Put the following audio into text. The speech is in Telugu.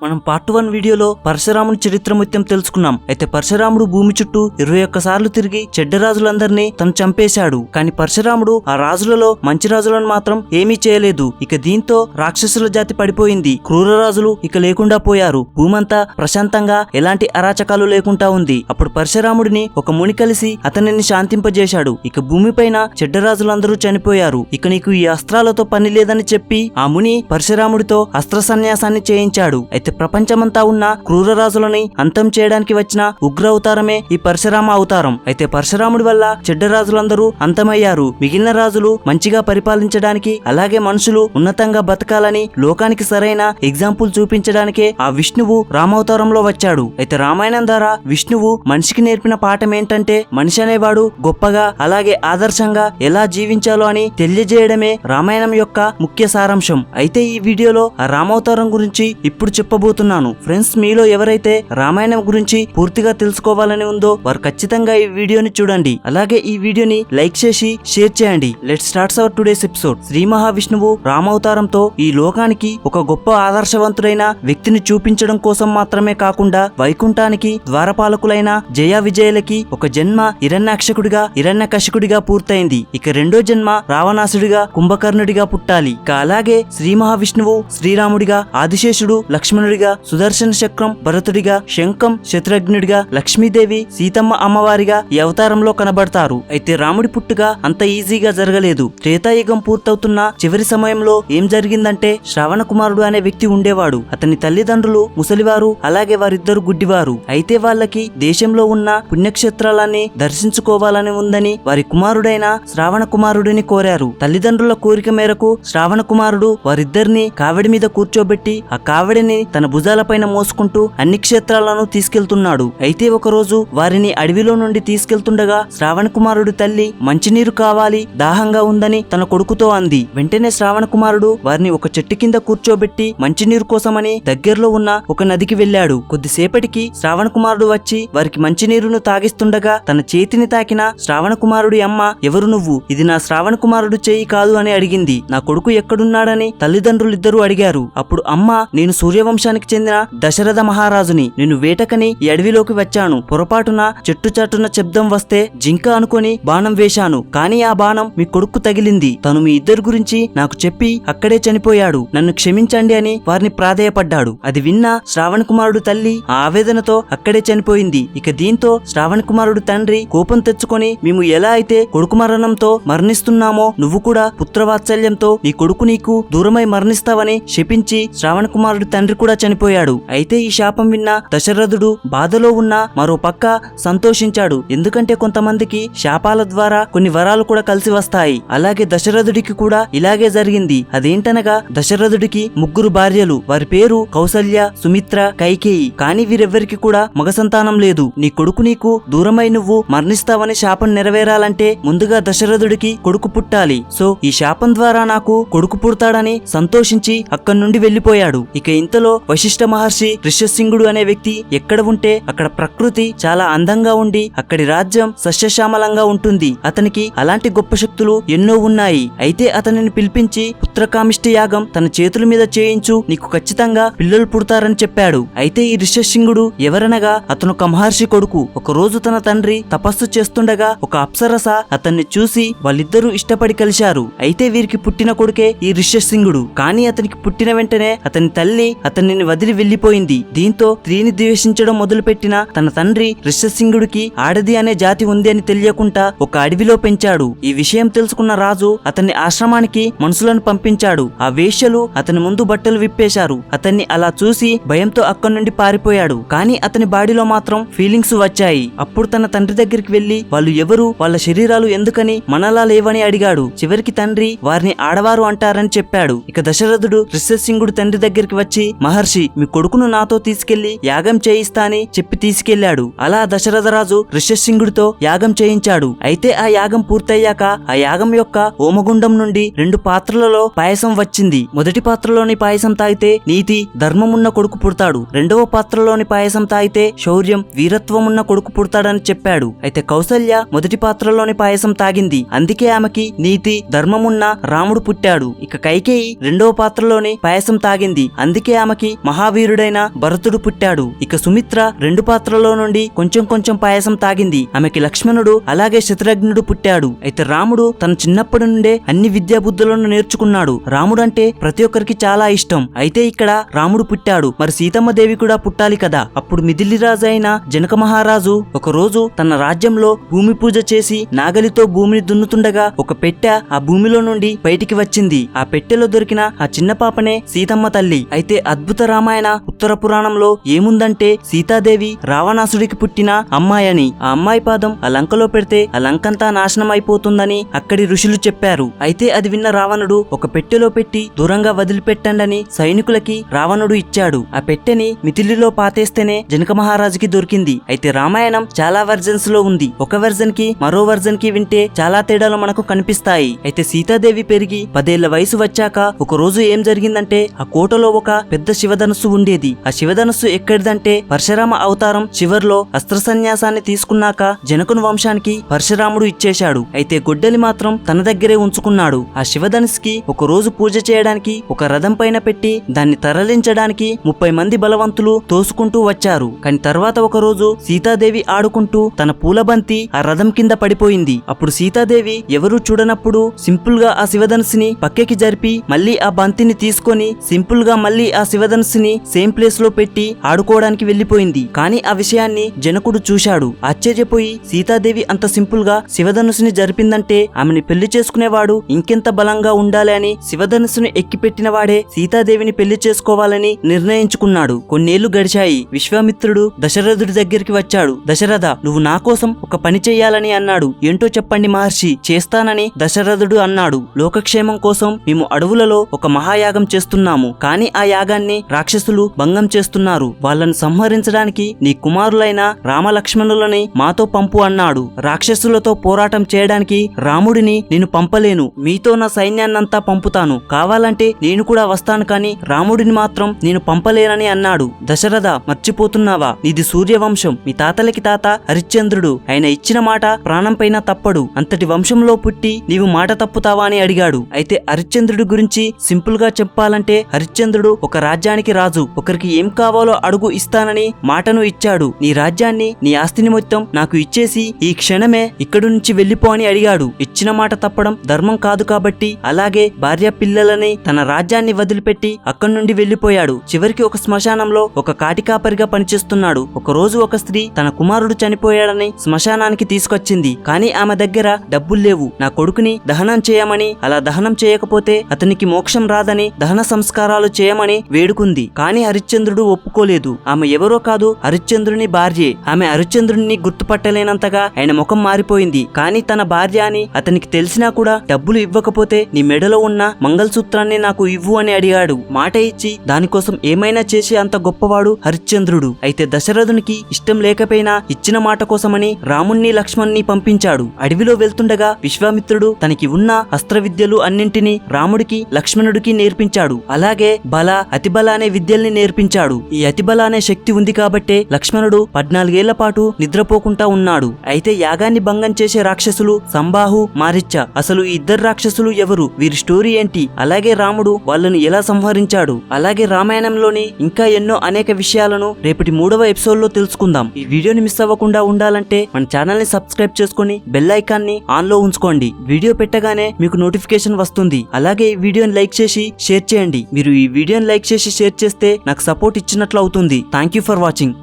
మనం పార్ట్ 1 వీడియోలో పరశురాముని చరిత్ర మొత్తం తెలుసుకున్నాం. అయితే పరశురాముడు భూమి చుట్టూ 21 సార్లు తిరిగి చెడ్డ రాజులందరినీ తను చంపేశాడు. కానీ పరశురాముడు ఆ రాజులలో మంచి రాజులను మాత్రం ఏమీ చేయలేదు. ఇక దీంతో రాక్షసుల జాతి పడిపోయింది. క్రూర రాజులు ఇక లేకుండా పోయారు. భూమంతా ప్రశాంతంగా ఎలాంటి అరాచకాలు లేకుండా ఉంది. అప్పుడు పరశురాముడిని ఒక ముని కలిసి అతనిని శాంతింపజేశాడు. ఇక భూమిపైన చెడ్డ రాజులందరూ చనిపోయారు. ఇక నీకు ఈ అస్త్రాలతో పని లేదని చెప్పి ఆ ముని పరశురాముడితో అస్త్ర సన్యాసాన్ని చేయించాడు. అయితే ప్రపంచమంతా ఉన్న క్రూర రాజులని అంతం చేయడానికి వచ్చిన ఉగ్ర అవతారమే ఈ పరశురామ అవతారం. అయితే పరశురాముడి వల్ల చెడ్డ రాజులందరూ అంతమయ్యారు. మిగిలిన రాజులు మంచిగా పరిపాలించడానికి అలాగే మనుషులు ఉన్నతంగా బతకాలని లోకానికి సరైన ఎగ్జాంపుల్ చూపించడానికే ఆ విష్ణువు రామావతారంలో వచ్చాడు. అయితే రామాయణం ద్వారా విష్ణువు మనిషికి నేర్పిన పాఠం ఏంటంటే మనిషి అనేవాడు గొప్పగా అలాగే ఆదర్శంగా ఎలా జీవించాలో అని తెలియజేయడమే రామాయణం యొక్క ముఖ్య సారాంశం. అయితే ఈ వీడియోలో ఆ రామావతారం గురించి ఇప్పుడు చెప్పబోతున్నాను. ఫ్రెండ్స్, మీలో ఎవరైతే రామాయణం గురించి పూర్తిగా తెలుసుకోవాలని ఉందో వారు ఖచ్చితంగా ఈ వీడియోని చూడండి. అలాగే ఈ వీడియోని లైక్ చేసి షేర్ చేయండి. Let's start our today's episode. Shri మహావిష్ణువు రామావతారంతో ఈ లోకానికి ఒక గొప్ప ఆదర్శవంతుడైన వ్యక్తిని చూపించడం కోసం మాత్రమే కాకుండా వైకుంఠానికి ద్వారపాలకులైన జయ విజయులకి ఒక జన్మ హిరణ్యకశికుడిగా పూర్తయింది. ఇక రెండో జన్మ రావణాసుడిగా కుంభకర్ణుడిగా పుట్టాలి. ఇక అలాగే శ్రీ మహావిష్ణువు శ్రీరాముడిగా, ఆదిశేషుడు లక్ష్మణుడిగా, సుదర్శన చక్రం భరతుడిగా, శంఖం శత్రుఘ్నుడిగా, లక్ష్మీదేవి సీతమ్మ అమ్మవారిగా ఈ అవతారంలో కనబడతారు. అయితే రాముడి పుట్టుక అంత ఈజీగా జరగలేదు. త్రేతాయుగం పూర్తవుతున్న చివరి సమయంలో ఏం జరిగిందంటే శ్రావణ కుమారుడు అనే వ్యక్తి ఉండేవాడు. అతని తల్లిదండ్రులు ముసలివారు అలాగే వారిద్దరు గుడ్డివారు. అయితే వాళ్ళకి దేశంలో ఉన్న పుణ్యక్షేత్రాలన్నీ దర్శించుకోవాలని ఉందని వారి కుమారుడైన శ్రావణ కుమారుడిని కోరారు. తల్లిదండ్రుల కోరిక మేరకు శ్రావణ కుమారుడు వారిద్దరిని కావడి మీద కూర్చోబెట్టి ఆ కావడిని తన భుజాలపైన మోసుకుంటూ అన్ని క్షేత్రాలను తీసుకెళ్తున్నాడు. అయితే ఒకరోజు వారిని అడవిలో నుండి తీసుకెళ్తుండగా శ్రావణ కుమారుడు తల్లి మంచినీరు కావాలి, దాహంగా ఉందని తన కొడుకుతో అంది. వెంటనే శ్రావణ కుమారుడు వారిని ఒక చెట్టు కింద కూర్చోబెట్టి మంచినీరు కోసమని దగ్గరలో ఉన్న ఒక నదికి వెళ్లాడు. కొద్దిసేపటికి శ్రావణ కుమారుడు వచ్చి వారికి మంచినీరును తాగిస్తుండగా తన చేతిని తాకిన శ్రావణ కుమారుడి అమ్మ, ఎవరు నువ్వు? ఇది నా శ్రావణ కుమారుడు చేయి కాదు అని అడిగింది. నా కొడుకు ఎక్కడున్నాడని తల్లిదండ్రులిద్దరూ అడిగారు. అప్పుడు అమ్మ, నేను సూర్యవంశానికి చెందిన దశరథ మహారాజుని. నేను వేటకని ఈ అడవిలోకి వచ్చాను. పొరపాటున చెట్టు చాటున శబ్దం వస్తే జింక అనుకొని బాణం వేశాను. కానీ ఆ బాణం మీ కొడుకు తగిలింది. తను మీ ఇద్దరు గురించి నాకు చెప్పి అక్కడే చనిపోయాడు. నన్ను క్షమించండి అని వారిని ప్రాధేయపడ్డాడు. అది విన్న శ్రావణ కుమారుడు తల్లి ఆ ఆవేదనతో అక్కడే చనిపోయింది. ఇక దీంతో శ్రావణ కుమారుడు తండ్రి కోపం తెచ్చుకొని, మేము ఎలా అయితే కొడుకు మరణంతో మరణిస్తున్నామో నువ్వు కూడా పుత్రవాత్సల్యంతో నీ కొడుకు నీకు దూరమై మరణిస్తావని శపించి శ్రావణ కుమారుడు తండ్రి కూడా చనిపోయాడు. అయితే ఈ శాపం విన్న దశరథుడు బాధలో ఉన్న మరో పక్క సంతోషించాడు. ఎందుకంటే కొంతమందికి శాపాల ద్వారా కొన్ని వరాలు కూడా కలిసి వస్తాయి. అలాగే దశరథుడికి కూడా ఇలాగే జరిగింది. అదేంటనగా దశరథుడికి 3 భార్యలు. వారి పేరు కౌసల్య, సుమిత్ర, కైకేయి. కానీ వీరెవ్వరికి కూడా మగ సంతానం లేదు. నీ కొడుకు నీకు దూరమై నువ్వు మరణిస్తావని శాపం నెరవేరాలంటే ముందుగా దశరథుడికి కొడుకు పుట్టాలి. సో ఈ శాపం ద్వారా నాకు కొడుకు పుడతాడని సంతోషించి అక్కడి నుండి వెళ్లిపోయాడు. ఇక ఇంతలో వశిష్ఠ మహర్షి ఋష్యశృంగుడు అనే వ్యక్తి ఎక్కడ ఉంటే అక్కడ ప్రకృతి చాలా అందంగా ఉండి అక్కడి రాజ్యం సస్యశ్యామలంగా ఉంటుంది. అతనికి అలాంటి గొప్ప శక్తులు ఎన్నో ఉన్నాయి. అయితే అతనిని పిలిపించి పుత్రకామిష్టి యాగం తన చేతుల మీద చేయించు, నీకు ఖచ్చితంగా పిల్లలు పుడతారని చెప్పాడు. అయితే ఈ ఋష్యశృంగుడు ఎవరనగా అతను ఒక మహర్షి కొడుకు. ఒక రోజు తన తండ్రి తపస్సు చేస్తుండగా ఒక అప్సరస అతన్ని చూసి వాళ్ళిద్దరూ ఇష్టపడి కలిశారు. అయితే వీరికి పుట్టిన కొడుకే ఈ ఋష్యశృంగుడు. కానీ అతనికి పుట్టిన వెంటనే అతని తల్లి అతనిని వదిలి వెళ్లిపోయింది. దీంతో స్త్రీని ద్వేషించడం మొదలుపెట్టిన తన తండ్రి ఋష్యశృంగుడికి ఆడది అనే జాతి ఉంది అని తెలియకుండా ఒక అడవిలో పెంచాడు. ఈ విషయం తెలుసుకున్న రాజు అతన్ని ఆశ్రమానికి మనుషులను పంపించాడు. ఆ వేశ్యలు అతని ముందు బట్టలు విప్పేశారు. అతన్ని అలా చూసి భయంతో అక్కడి నుండి పారిపోయాడు. కానీ అతని బాడీలో మాత్రం ఫీలింగ్స్ వచ్చాయి. అప్పుడు తన తండ్రి దగ్గరికి వెళ్లి వాళ్ళు ఎవరు, వాళ్ళ శరీరాలు ఎందుకని మనలా లేవని అడిగాడు. చివరికి తండ్రి వారిని ఆడవారు అంటారని చెప్పాడు. ఇక దశరథుడు ఋష్యశృంగుడు తండ్రి దగ్గరికి వచ్చి, మహర్షి, మీ కొడుకును నాతో తీసుకెళ్లి యాగం చేయిస్తా అని చెప్పి తీసుకెళ్లాడు. అలా దశరథరాజు ఋష్యశృంగుడితో యాగం చేయించాడు. అయితే ఆ యాగం పూర్తయ్యాక ఆ యాగం యొక్క హోమగుండం నుండి 2 పాత్రలలో పాయసం వచ్చింది. మొదటి పాత్రలోని పాయసం తాగితే నీతి ధర్మమున్న కొడుకు పుడతాడు. రెండవ పాత్రలోని పాయసం తాగితే శౌర్యం వీరత్వమున్న కొడుకు పుడతాడని చెప్పాడు. అయితే కౌసల్య మొదటి పాత్రలోని పాయసం తాగింది. అందుకే ఆమెకి నీతి ధర్మమున్న రాముడు పుట్టాడు. ఇక కైకేయి రెండవ పాత్రలోని పాయసం తాగింది. అందుకే ఆమెకి రాముడికి మహావీరుడైన భరతుడు పుట్టాడు. ఇక సుమిత్ర 2 పాత్రలో నుండి కొంచెం కొంచెం పాయసం తాగింది. ఆమెకి లక్ష్మణుడు అలాగే శత్రుఘ్నుడు పుట్టాడు. అయితే రాముడు తన చిన్నప్పటి నుండే అన్ని విద్యా బుద్ధులను నేర్చుకున్నాడు. రాముడు అంటే ప్రతి ఒక్కరికి చాలా ఇష్టం. అయితే ఇక్కడ రాముడు పుట్టాడు, మరి సీతమ్మ దేవి కూడా పుట్టాలి కదా. అప్పుడు మిథిలి రాజు అయిన జనక మహారాజు ఒక రోజు తన రాజ్యంలో భూమి పూజ చేసి నాగలితో భూమిని దున్నుతుండగా ఒక పెట్టె ఆ భూమిలో నుండి బయటికి వచ్చింది. ఆ పెట్టెలో దొరికిన ఆ చిన్న పాపనే సీతమ్మ తల్లి. అయితే అద్భుత రామాయణ ఉత్తర పురాణంలో ఏముందంటే సీతాదేవి రావణాసుడికి పుట్టిన అమ్మాయని. ఆ అమ్మాయి పాదం ఆ లంకలో పెడితే ఆ లంకంతా నాశనం అయిపోతుందని అక్కడి ఋషులు చెప్పారు. అయితే అది విన్న రావణుడు ఒక పెట్టెలో పెట్టి దూరంగా వదిలిపెట్టండని సైనికులకి రావణుడు ఇచ్చాడు. ఆ పెట్టెని మిథిలిలో పాతేస్తేనే జనక మహారాజుకి దొరికింది. అయితే రామాయణం చాలా వర్జన్స్ లో ఉంది. ఒక వెర్జన్ కి మరో వెర్జన్ కి వింటే చాలా తేడాలు మనకు కనిపిస్తాయి. అయితే సీతాదేవి పెరిగి 10 ఏళ్ల వయసు వచ్చాక ఒక రోజు ఏం జరిగిందంటే ఆ కోటలో ఒక పెద్ద శివధనుస్సు ఉండేది. ఆ శివధనుస్సు ఎక్కడిదంటే పరశురామ అవతారం చివర్లో అస్త్ర సన్యాసాన్ని తీసుకున్నాక జనకుని వంశానికి పరశురాముడు ఇచ్చేశాడు. అయితే గొడ్డలి మాత్రం తన దగ్గరే ఉంచుకున్నాడు. ఆ శివధనుస్సుకి ఒక రోజు పూజ చేయడానికి ఒక రథం పైన పెట్టి దాన్ని తరలించడానికి 30 మంది బలవంతులు తోసుకుంటూ వచ్చారు. కానీ తర్వాత ఒక రోజు సీతాదేవి ఆడుకుంటూ తన పూలబంతి ఆ రథం కింద పడిపోయింది. అప్పుడు సీతాదేవి ఎవరూ చూడనప్పుడు సింపుల్ గా ఆ శివధనుస్సుని పక్కకి జరిపి మళ్ళీ ఆ బంతిని తీసుకొని సింపుల్ గా మళ్ళీ ఆ శివధనుస్సుని సేమ్ ప్లేస్ లో పెట్టి ఆడుకోవడానికి వెళ్లిపోయింది. కానీ ఆ విషయాన్ని జనకుడు చూశాడు. ఆశ్చర్యపోయి సీతాదేవి అంత సింపుల్ గా శివధనుస్సుని జరిపిందంటే ఆమెని పెళ్లి చేసుకునేవాడు ఇంకెంత బలంగా ఉండాలి అని శివధనుస్సుని ఎక్కిపెట్టిన వాడే సీతాదేవిని పెళ్లి చేసుకోవాలని నిర్ణయించుకున్నాడు. కొన్నేళ్లు గడిచాయి. విశ్వామిత్రుడు దశరథుడి దగ్గరికి వచ్చాడు. దశరథ, నువ్వు నా కోసం ఒక పని చెయ్యాలని అన్నాడు. ఏంటో చెప్పండి మహర్షి, చేస్తానని దశరథుడు అన్నాడు. లోకక్షేమం కోసం మేము అడవులలో ఒక మహాయాగం చేస్తున్నాము. కానీ ఆ యాగాన్ని రాక్షసులు భంగం చేస్తున్నారు. వాళ్ళని సంహరించడానికి నీ కుమారులైన రామలక్ష్మణులని మాతో పంపు అన్నాడు. రాక్షసులతో పోరాటం చేయడానికి రాముడిని నేను పంపలేను. మీతో నా సైన్యాన్నంతా పంపుతాను. కావాలంటే నేను కూడా వస్తాను, కానీ రాముడిని మాత్రం నేను పంపలేనని అన్నాడు. దశరథ, మర్చిపోతున్నావా? నీది సూర్యవంశం. మీ తాతలకి తాత హరిశ్చంద్రుడు. ఆయన ఇచ్చిన మాట ప్రాణం పైన తప్పడు. అంతటి వంశంలో పుట్టి నీవు మాట తప్పుతావా అని అడిగాడు. అయితే హరిశ్చంద్రుడి గురించి సింపుల్ గా చెప్పాలంటే హరిశ్చంద్రుడు ఒక రాజ్యానికి రాజు. ఒకరికి ఏం కావాలో అడుగు ఇస్తానని మాటను ఇచ్చాడు. నీ రాజ్యాన్ని నీ ఆస్తిని మొత్తం నాకు ఇచ్చేసి ఈ క్షణమే ఇక్కడి నుంచి వెళ్లిపో అని అడిగాడు. ఇచ్చిన మాట తప్పడం ధర్మం కాదు కాబట్టి అలాగే భార్య పిల్లలని తన రాజ్యాన్ని వదిలిపెట్టి అక్కడి నుండి వెళ్లిపోయాడు. చివరికి ఒక శ్మశానంలో ఒక కాటికాపరిగా పనిచేస్తున్నాడు. ఒక రోజు ఒక స్త్రీ తన కుమారుడు చనిపోయాడని శ్మశానానికి తీసుకొచ్చింది. కానీ ఆమె దగ్గర డబ్బులు లేవు. నా కొడుకుని దహనం చేయమని, అలా దహనం చేయకపోతే అతనికి మోక్షం రాదని దహన సంస్కారాలు చేయమని వేడుకుంది. కానీ హరిశ్చంద్రుడు ఒప్పుకోలేదు. ఆమె ఎవరో కాదు, హరిశ్చంద్రుని భార్యే. ఆమె హరిశ్చంద్రుని గుర్తుపట్టలేనంతగా ఆయన ముఖం మారిపోయింది. కానీ తన భార్య అని అతనికి తెలిసినా కూడా డబ్బులు ఇవ్వకపోతే నీ మెడలో ఉన్న మంగళసూత్రాన్ని నాకు ఇవ్వు అని అడిగాడు. మాట ఇచ్చి దానికోసం ఏమైనా చేసి అంత గొప్పవాడు హరిశ్చంద్రుడు. అయితే దశరథునికి ఇష్టం లేకపోయినా ఇచ్చిన మాట కోసమని రాముణ్ణి లక్ష్మణ్ణి పంపించాడు. అడవిలో వెళ్తుండగా విశ్వామిత్రుడు తనకి ఉన్న అస్త్ర విద్యలు అన్నింటినీ రాముడికి లక్ష్మణుడికి నేర్పించాడు. అలాగే బల అతిబల అనే విద్యల్ని నేర్పించాడు. ఈ అతిబల అనే శక్తి ఉంది కాబట్టే లక్ష్మణుడు 14 ఏళ్ల పాటు నిద్రపోకుండా ఉన్నాడు. అయితే యాగాన్ని భంగం చేసే రాక్షసులు సంబాహు, మారిచ్చ. అసలు ఈ ఇద్దరు రాక్షసులు ఎవరు? వీరి స్టోరీ ఏంటి? అలాగే రాముడు వాళ్ళను ఎలా సంహరించాడు? అలాగే రామాయణంలోని ఇంకా ఎన్నో అనేక విషయాలను రేపటి 3వ ఎపిసోడ్ లో తెలుసుకుందాం. ఈ వీడియోని మిస్ అవ్వకుండా ఉండాలంటే మన ఛానల్ ని సబ్స్క్రైబ్ చేసుకుని బెల్ ఐకాన్ ని ఆన్ లో ఉంచుకోండి. వీడియో పెట్టగానే మీకు నోటిఫికేషన్ వస్తుంది. అలాగే ఈ వీడియోని లైక్ చేసి షేర్ చేయండి. మీరు ఈ వీడియోని లైక్ చేసి షేర్ చేస్తే నాకు సపోర్ట్ ఇచ్చినట్లు అవుతుంది. Thank you for watching.